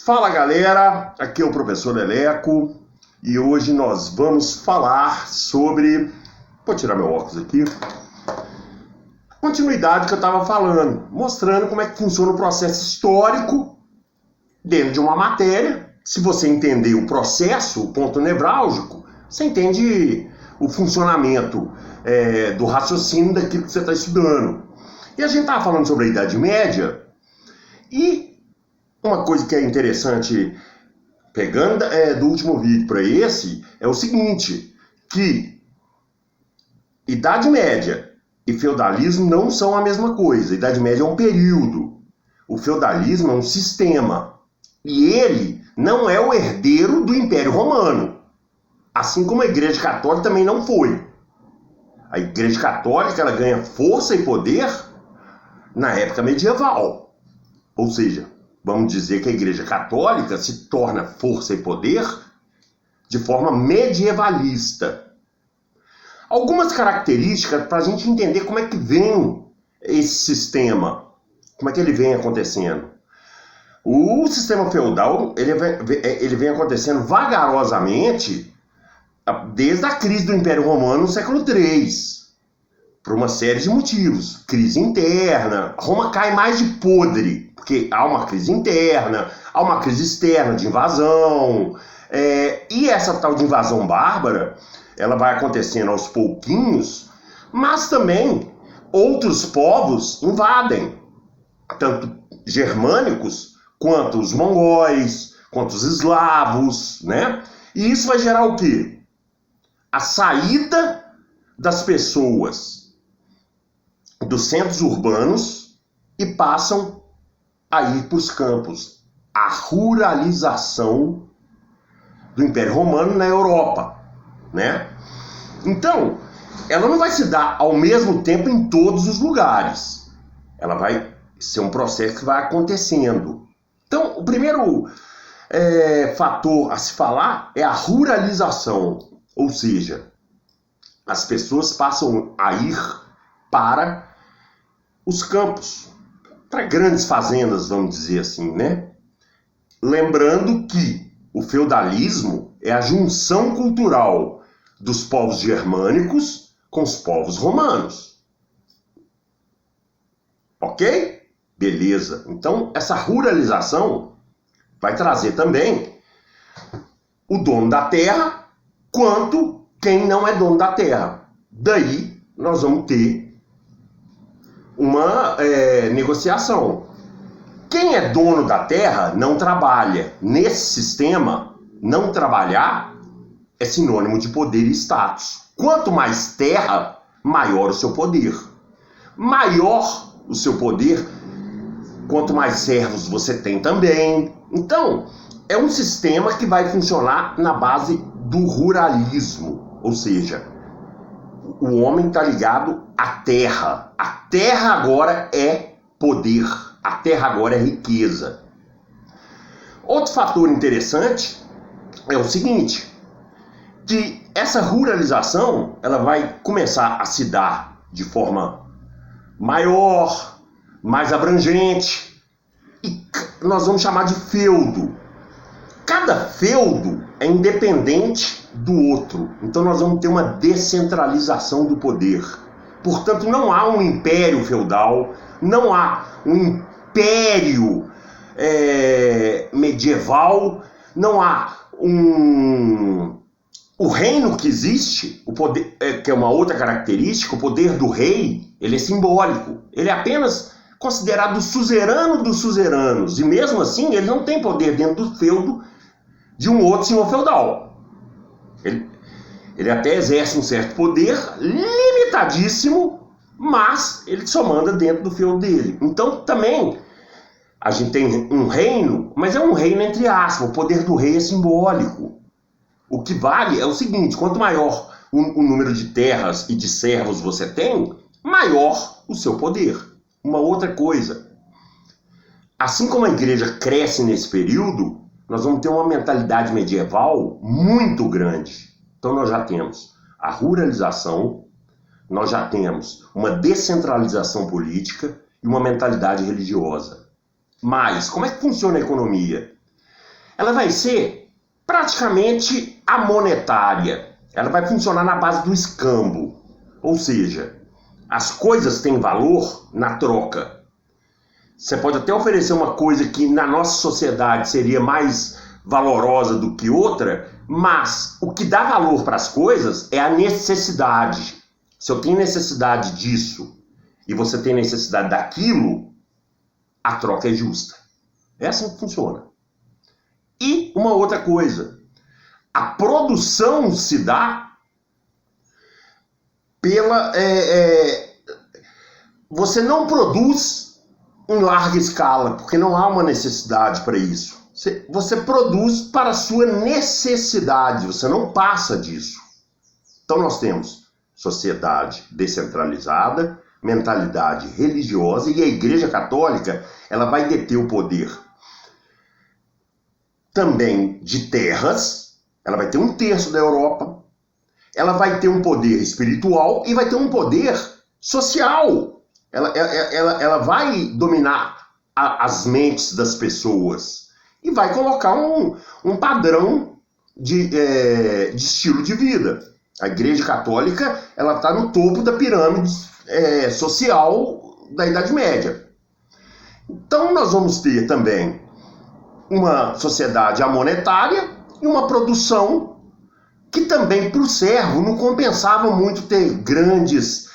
Fala galera, aqui é o professor Leleco e hoje nós vamos falar sobre, vou tirar meu óculos aqui, continuidade que eu estava falando, mostrando como é que funciona o processo histórico dentro de uma matéria. Se você entender o processo, o ponto nevrálgico, você entende o funcionamento do raciocínio daquilo que você está estudando. E a gente estava falando sobre a Idade Média e uma coisa que é interessante, pegando do último vídeo para esse, é o seguinte, que Idade Média e feudalismo não são a mesma coisa. A Idade Média é um período, o feudalismo é um sistema, e ele não é o herdeiro do Império Romano, assim como a Igreja Católica também não foi. A Igreja Católica ela ganha força e poder na época medieval, ou seja, vamos dizer que a Igreja Católica se torna força e poder de forma medievalista. Algumas características para a gente entender como é que vem esse sistema, como é que ele vem acontecendo. O sistema feudal ele vem acontecendo vagarosamente desde a crise do Império Romano no século III, por uma série de motivos. Crise interna, Roma cai mais de podre, porque há uma crise interna, há uma crise externa de invasão, e essa tal de invasão bárbara, ela vai acontecendo aos pouquinhos, mas também outros povos invadem, tanto germânicos, quanto os mongóis, quanto os eslavos, né? E isso vai gerar o quê? A saída das pessoas dos centros urbanos e passam a ir para os campos. A ruralização do Império Romano na Europa, né? Então, ela não vai se dar ao mesmo tempo em todos os lugares. Ela vai ser um processo que vai acontecendo. Então, o primeiro fator a se falar é a ruralização, ou seja, as pessoas passam a ir para os campos, para grandes fazendas, vamos dizer assim, né? Lembrando que o feudalismo é a junção cultural dos povos germânicos com os povos romanos. Ok? Beleza. Então, essa ruralização vai trazer também o dono da terra quanto quem não é dono da terra. Daí, nós vamos ter uma negociação. Quem é dono da terra não trabalha. Nesse sistema, não trabalhar é sinônimo de poder e status. Quanto mais terra, maior o seu poder. Maior o seu poder, quanto mais servos você tem também. Então, é um sistema que vai funcionar na base do ruralismo. Ou seja, o homem está ligado à terra. A terra agora é poder. A terra agora é riqueza. Outro fator interessante é o seguinte, que essa ruralização ela vai começar a se dar de forma maior, mais abrangente, e nós vamos chamar de feudo. Cada feudo é independente do outro, então nós vamos ter uma descentralização do poder. Portanto, não há um império feudal, não há um império medieval, não há o reino que existe, o poder, que é uma outra característica, o poder do rei, ele é simbólico, ele é apenas considerado o suzerano dos suzeranos, e mesmo assim ele não tem poder dentro do feudo de um outro senhor feudal. Ele até exerce um certo poder, limitadíssimo, mas ele só manda dentro do feudo dele. Então também a gente tem um reino, mas é um reino entre aspas, o poder do rei é simbólico. O que vale é o seguinte, quanto maior o número de terras e de servos você tem, maior o seu poder. Uma outra coisa, assim como a igreja cresce nesse período, nós vamos ter uma mentalidade medieval muito grande. Então nós já temos a ruralização, nós já temos uma descentralização política e uma mentalidade religiosa. Mas como é que funciona a economia? ela vai ser praticamente amonetária. Ela vai funcionar na base do escambo. Ou seja, as coisas têm valor na troca. Você pode até oferecer uma coisa que na nossa sociedade seria mais valorosa do que outra, mas o que dá valor para as coisas é a necessidade. Se eu tenho necessidade disso e você tem necessidade daquilo, a troca é justa. É assim que funciona. E uma outra coisa, a produção se dá pela... você não produz em larga escala, porque não há uma necessidade para isso. Você produz para a sua necessidade, você não passa disso. Então nós temos sociedade descentralizada, mentalidade religiosa, e a Igreja Católica ela vai deter o poder também de terras, ela vai ter 1/3 da Europa, ela vai ter um poder espiritual e vai ter um poder social. Ela vai dominar as mentes das pessoas e vai colocar um padrão de estilo de vida. A Igreja Católica ela está no topo da pirâmide social da Idade Média. Então nós vamos ter também uma sociedade amonetária e uma produção que também para o servo não compensava muito ter grandes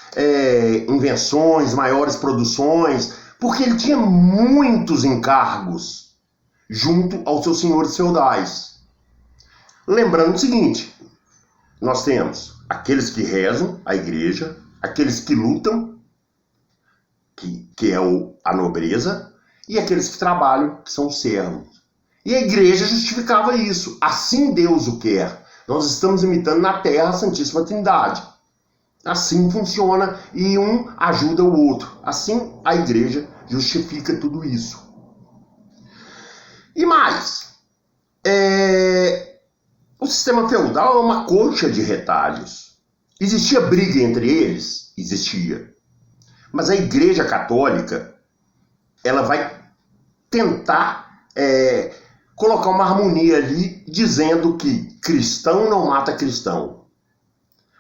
invenções, maiores produções, porque ele tinha muitos encargos junto aos seus senhores feudais. Lembrando o seguinte, nós temos aqueles que rezam, a igreja, aqueles que lutam, que é a nobreza, e aqueles que trabalham, que são os servos. E a igreja justificava isso. Assim Deus o quer. Nós estamos imitando na terra a Santíssima Trindade. Assim funciona e um ajuda o outro. Assim a igreja justifica tudo isso. E mais, o sistema feudal é uma colcha de retalhos. Existia briga entre eles? Existia. Mas a Igreja Católica, ela vai tentar colocar uma harmonia ali, dizendo que cristão não mata cristão.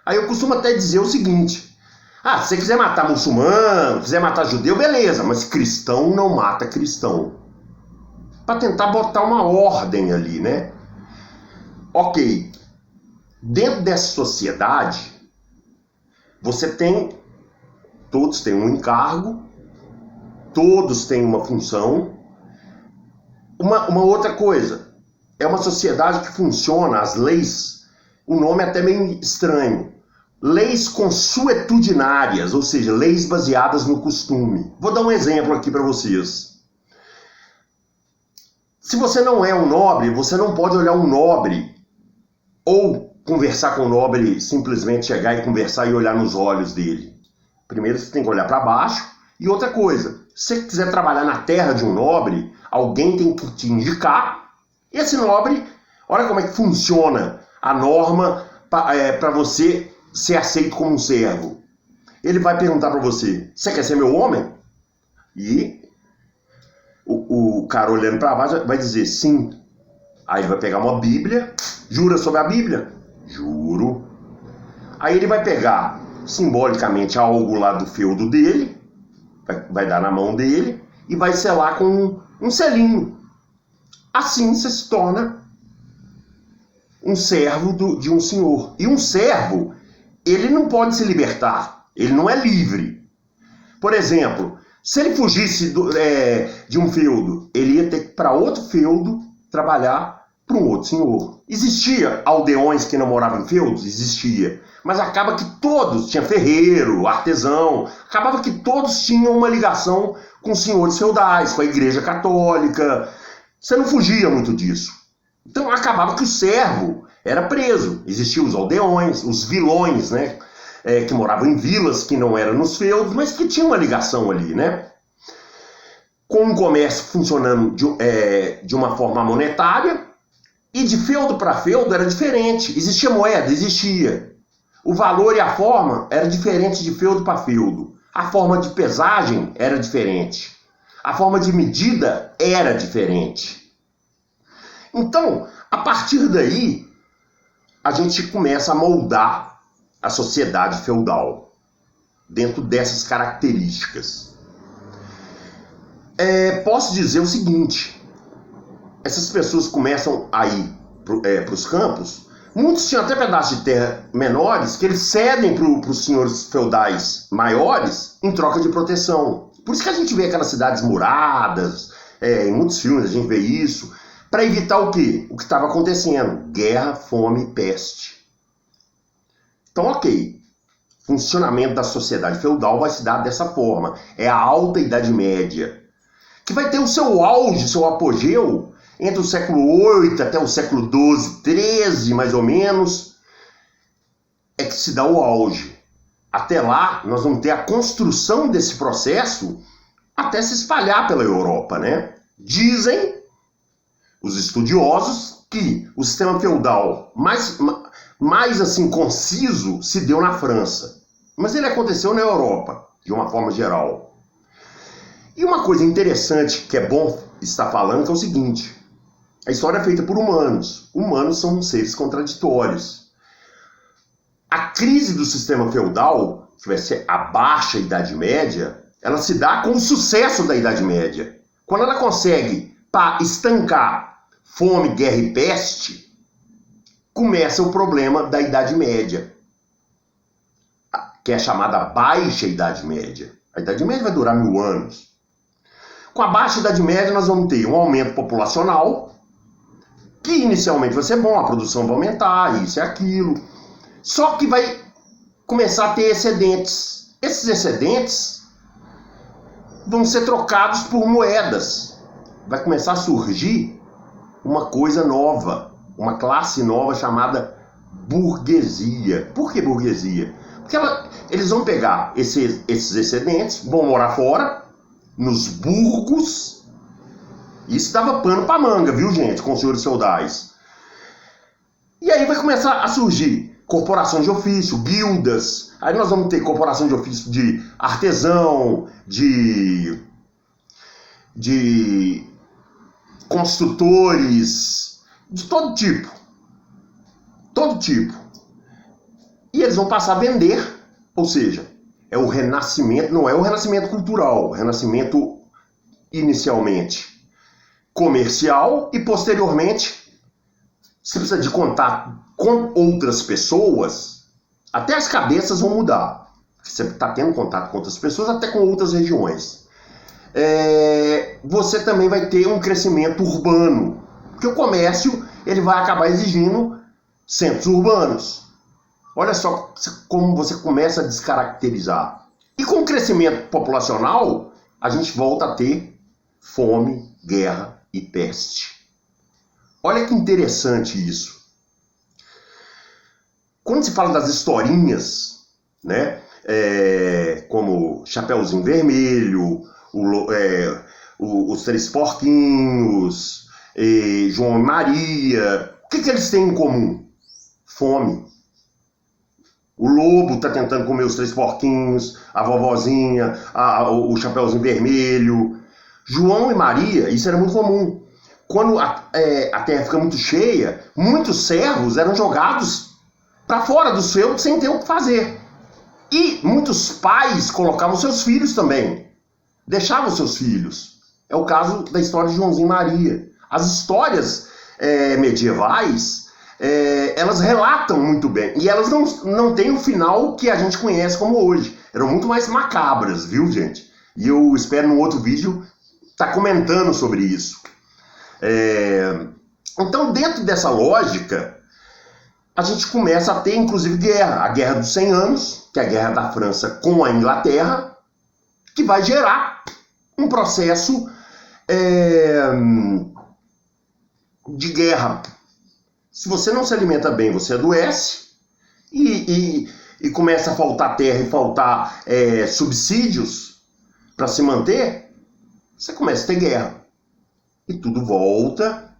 Aí eu costumo até dizer o seguinte, se você quiser matar muçulmano, quiser matar judeu, beleza, mas cristão não mata cristão. Para tentar botar uma ordem ali, né? Ok, dentro dessa sociedade, todos têm um encargo, todos têm uma função. Uma outra coisa, é uma sociedade que funciona, as leis, o nome é até meio estranho, leis consuetudinárias, ou seja, leis baseadas no costume. Vou dar um exemplo aqui para vocês. Se você não é um nobre, você não pode olhar um nobre ou conversar com o nobre, simplesmente chegar e conversar e olhar nos olhos dele. Primeiro você tem que olhar para baixo. E outra coisa, se você quiser trabalhar na terra de um nobre, alguém tem que te indicar. Esse nobre, olha como é que funciona a norma para você ser aceito como um servo. Ele vai perguntar para você, você quer ser meu homem? E o cara olhando para baixo vai dizer sim. Aí ele vai pegar uma Bíblia, jura sobre a Bíblia? Juro. Aí ele vai pegar simbolicamente algo lá do feudo dele, vai dar na mão dele e vai selar com um selinho. Assim você se torna um servo de um senhor. E um servo, ele não pode se libertar, ele não é livre. Por exemplo, se ele fugisse de um feudo, ele ia ter que ir para outro feudo trabalhar para um outro senhor. Existia aldeões que não moravam em feudos? Existia. Mas acaba que todos, tinha ferreiro, artesão, acabava que todos tinham uma ligação com os senhores feudais, com a Igreja Católica. Você não fugia muito disso. Então acabava que o servo era preso. Existiam os aldeões, os vilões, né? Que moravam em vilas que não eram nos feudos, mas que tinham uma ligação ali, né? Com o comércio funcionando de uma forma monetária, e de feudo para feudo era diferente. Existia moeda? Existia. O valor e a forma era diferente de feudo para feudo. A forma de pesagem era diferente. A forma de medida era diferente. Então, a partir daí, a gente começa a moldar a sociedade feudal dentro dessas características. Posso dizer o seguinte, essas pessoas começam a ir para os campos, muitos tinham até pedaços de terra menores que eles cedem para os senhores feudais maiores em troca de proteção. Por isso que a gente vê aquelas cidades muradas, em muitos filmes a gente vê isso, para evitar o quê? O que estava acontecendo, guerra, fome e peste. Então, ok, funcionamento da sociedade feudal vai se dar dessa forma, é a Alta Idade Média, que vai ter o seu auge, seu apogeu, entre o século VIII até o século XII, XIII, mais ou menos, é que se dá o auge. Até lá, nós vamos ter a construção desse processo até se espalhar pela Europa, né? Dizem os estudiosos que o sistema feudal mais assim conciso se deu na França. Mas ele aconteceu na Europa, de uma forma geral. E uma coisa interessante que é bom estar falando que é o seguinte: a história é feita por humanos. Humanos são seres contraditórios. A crise do sistema feudal, que vai ser a Baixa Idade Média, ela se dá com o sucesso da Idade Média. Quando ela consegue estancar fome, guerra e peste, começa o problema da Idade Média, que é chamada Baixa Idade Média. A Idade Média vai durar 1000 anos. Com a Baixa Idade Média nós vamos ter um aumento populacional, que inicialmente vai ser bom, a produção vai aumentar, isso e aquilo. Só que vai começar a ter excedentes. Esses excedentes vão ser trocados por moedas. Vai começar a surgir uma coisa nova, uma classe nova chamada burguesia. Por que burguesia? Porque eles vão pegar esses excedentes, vão morar fora, nos burgos. Isso dava pano pra manga, viu, gente, com os senhores feudais. E aí vai começar a surgir corporações de ofício, guildas. Aí nós vamos ter corporação de ofício de artesão, de construtores, de todo tipo. Todo tipo. E eles vão passar a vender, ou seja, é o renascimento, não é o renascimento cultural, o renascimento inicialmente comercial e posteriormente você precisa de contato com outras pessoas, até as cabeças vão mudar. Você está tendo contato com outras pessoas, até com outras regiões. Você também vai ter um crescimento urbano, porque o comércio ele vai acabar exigindo centros urbanos. Olha só como você começa a descaracterizar. E com o crescimento populacional, a gente volta a ter fome, guerra e peste. Olha que interessante isso. Quando se fala das historinhas, né, como Chapeuzinho Vermelho, os Três Porquinhos, João e Maria, o que eles têm em comum? Fome. O lobo está tentando comer os Três Porquinhos, a vovozinha, o Chapeuzinho Vermelho. João e Maria, isso era muito comum. Quando a terra fica muito cheia, muitos servos eram jogados para fora dos feudos sem ter o que fazer. E muitos pais colocavam seus filhos também. Deixavam seus filhos. É o caso da história de Joãozinho e Maria. As histórias medievais, elas relatam muito bem. E elas não têm o final que a gente conhece como hoje. Eram muito mais macabras, viu, gente? E eu espero num outro vídeo estar comentando sobre isso. Então, dentro dessa lógica, a gente começa a ter, inclusive, guerra. A Guerra dos 100 Anos, que é a guerra da França com a Inglaterra, que vai gerar um processo de guerra. Se você não se alimenta bem, você adoece e começa a faltar terra e faltar subsídios para se manter, você começa a ter guerra. E tudo volta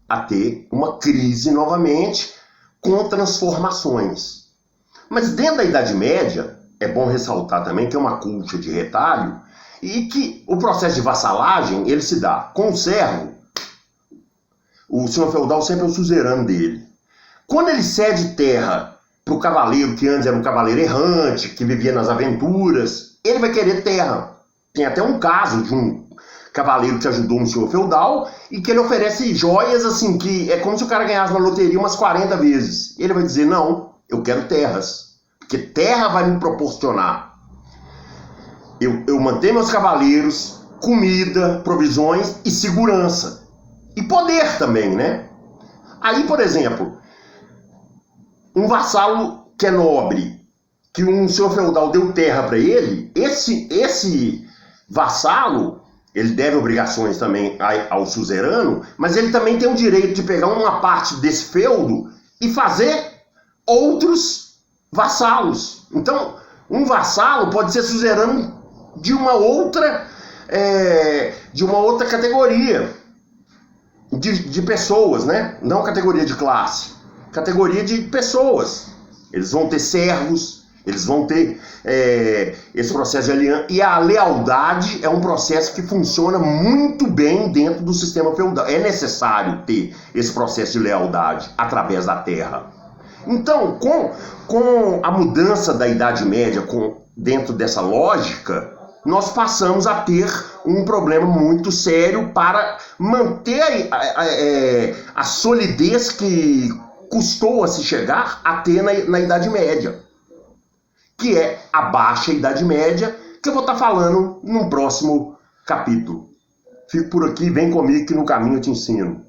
a ter uma crise novamente com transformações. Mas dentro da Idade Média, é bom ressaltar também que é uma cultura de retalho e que o processo de vassalagem ele se dá com o servo. O senhor feudal sempre é o suzerano dele. Quando ele cede terra para o cavaleiro, que antes era um cavaleiro errante, que vivia nas aventuras, ele vai querer terra. Tem até um caso de um cavaleiro que ajudou um senhor feudal e que ele oferece joias assim, que é como se o cara ganhasse na loteria umas 40 vezes. Ele vai dizer, não, eu quero terras, porque terra vai me proporcionar. Eu manter meus cavaleiros, comida, provisões e segurança. E poder também, né? Aí, por exemplo, um vassalo que é nobre, que um senhor feudal deu terra para ele, esse vassalo, ele deve obrigações também ao suzerano, mas ele também tem o direito de pegar uma parte desse feudo e fazer outros vassalos. Então, um vassalo pode ser suzerano de uma outra categoria de pessoas, né? Não categoria de classe, categoria de pessoas. Eles vão ter servos, eles vão ter esse processo de aliança. E a lealdade é um processo que funciona muito bem dentro do sistema feudal. É necessário ter esse processo de lealdade através da terra. Então, com a mudança da Idade Média, dentro dessa lógica, nós passamos a ter um problema muito sério para manter a solidez que custou a se chegar a ter na Idade Média, que é a Baixa Idade Média, que eu vou estar falando num próximo capítulo. Fico por aqui, vem comigo que no caminho eu te ensino.